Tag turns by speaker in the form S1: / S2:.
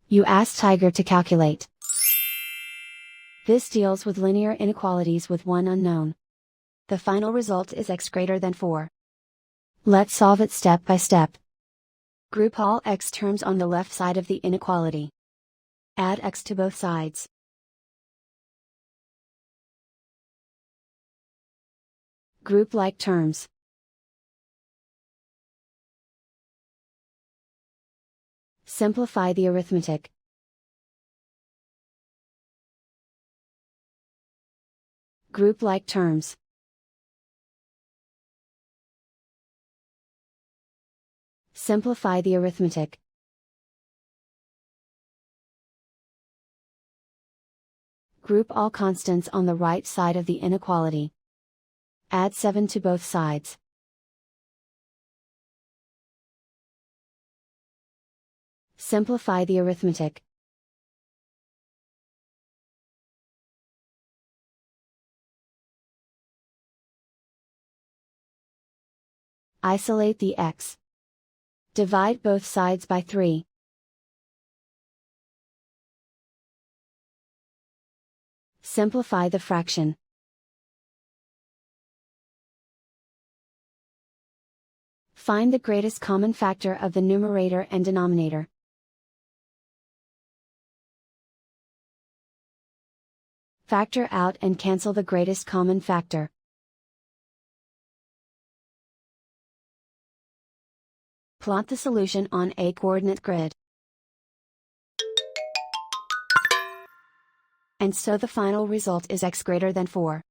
S1: You ask Tiger to calculate. This deals with linear inequalities with one unknown. The final result is x greater than 4. Let's solve it step by step. Group all x terms on the left side of the inequality. Add x to both sides. Group like terms. Simplify the arithmetic. Group like terms. Simplify the arithmetic. Group all constants on the right side of the inequality. Add 7 to both sides. Simplify the arithmetic. Isolate the x. Divide both sides by 3. Simplify the fraction. Find the greatest common factor of the numerator and denominator. Factor out and cancel the greatest common factor. Plot the solution on a coordinate grid. And so the final result is x greater than 4.